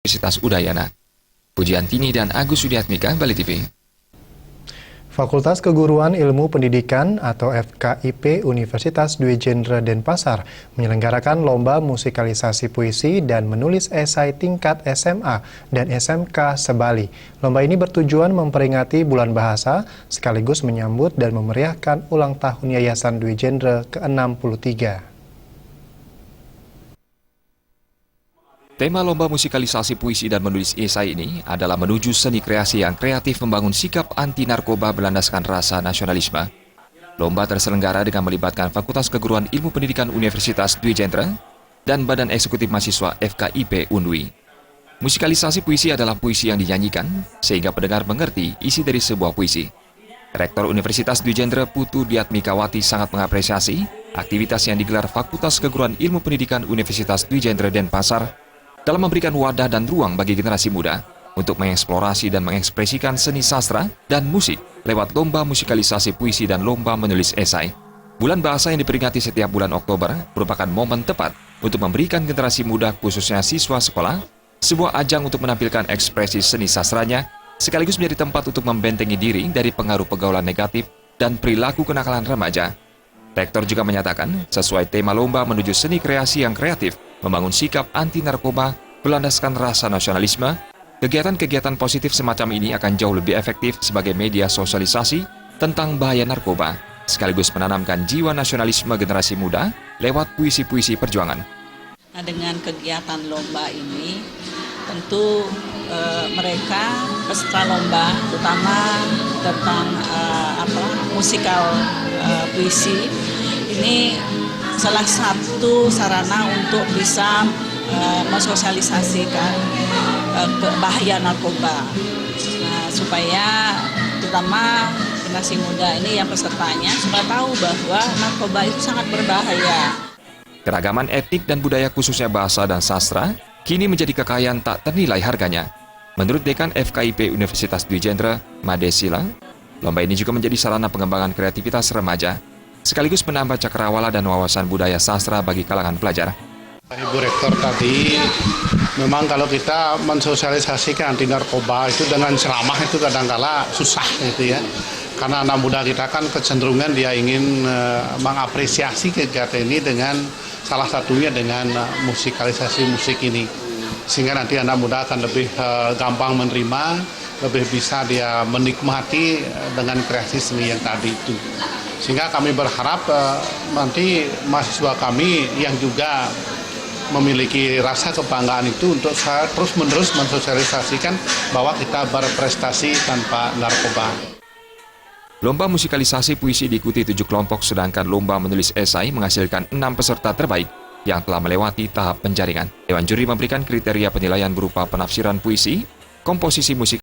Universitas Udayana. Pujian Tini dan Agus Sudiatmika, Bali TV. Fakultas Keguruan Ilmu Pendidikan atau FKIP Universitas Dwi Jendra Denpasar menyelenggarakan lomba musikalisasi puisi dan menulis esai tingkat SMA dan SMK se-Bali. Lomba ini bertujuan memperingati Bulan Bahasa sekaligus menyambut dan memeriahkan ulang tahun Yayasan Dwi Jendra ke-63. Tema lomba musikalisasi puisi dan menulis esai ini adalah menuju seni kreasi yang kreatif membangun sikap anti narkoba berlandaskan rasa nasionalisme. Lomba terselenggara dengan melibatkan Fakultas Keguruan Ilmu Pendidikan Universitas Dwi Jendra dan Badan Eksekutif Mahasiswa FKIP Undwi. Musikalisasi puisi adalah puisi yang dinyanyikan sehingga pendengar mengerti isi dari sebuah puisi. Rektor Universitas Dwi Jendra Putu Diatmikawati sangat mengapresiasi aktivitas yang digelar Fakultas Keguruan Ilmu Pendidikan Universitas Dwi Jendra Denpasar dalam memberikan wadah dan ruang bagi generasi muda untuk mengeksplorasi dan mengekspresikan seni sastra dan musik lewat lomba musikalisasi puisi dan lomba menulis esai. Bulan Bahasa yang diperingati setiap bulan Oktober merupakan momen tepat untuk memberikan generasi muda khususnya siswa sekolah sebuah ajang untuk menampilkan ekspresi seni sastranya sekaligus menjadi tempat untuk membentengi diri dari pengaruh pergaulan negatif dan perilaku kenakalan remaja. Rektor juga menyatakan, sesuai tema lomba menuju seni kreasi yang kreatif, membangun sikap anti-narkoba berlandaskan rasa nasionalisme, kegiatan-kegiatan positif semacam ini akan jauh lebih efektif sebagai media sosialisasi tentang bahaya narkoba, sekaligus menanamkan jiwa nasionalisme generasi muda lewat puisi-puisi perjuangan. Nah, dengan kegiatan lomba ini, tentu mereka peserta lomba, terutama tentang musikal puisi, ini salah satu sarana untuk bisa mensosialisasikan bahaya narkoba. Nah, supaya terutama generasi muda ini yang pesertanya supaya tahu bahwa narkoba itu sangat berbahaya. Keragaman etnik dan budaya khususnya bahasa dan sastra kini menjadi kekayaan tak ternilai harganya. Menurut Dekan FKIP Universitas Dwi Jendra, Made Sila, lomba ini juga menjadi sarana pengembangan kreativitas remaja, sekaligus menambah cakrawala dan wawasan budaya sastra bagi kalangan pelajar. Ibu Rektor tadi, memang kalau kita mensosialisasikan anti narkoba itu dengan ceramah itu kadang-kala susah gitu ya. Karena anak muda kita kan kecenderungan dia ingin mengapresiasi kegiatan ini dengan salah satunya dengan musikalisasi musik ini. Sehingga nanti anak muda akan lebih gampang menerima, lebih bisa dia menikmati dengan kreasi seni yang tadi itu. Sehingga kami berharap nanti mahasiswa kami yang juga memiliki rasa kebanggaan itu untuk terus-menerus mensosialisasikan bahwa kita berprestasi tanpa narkoba. Lomba musikalisasi puisi diikuti 7 kelompok, sedangkan lomba menulis esai menghasilkan 6 peserta terbaik yang telah melewati tahap penjaringan. Dewan juri memberikan kriteria penilaian berupa penafsiran puisi, komposisi musik,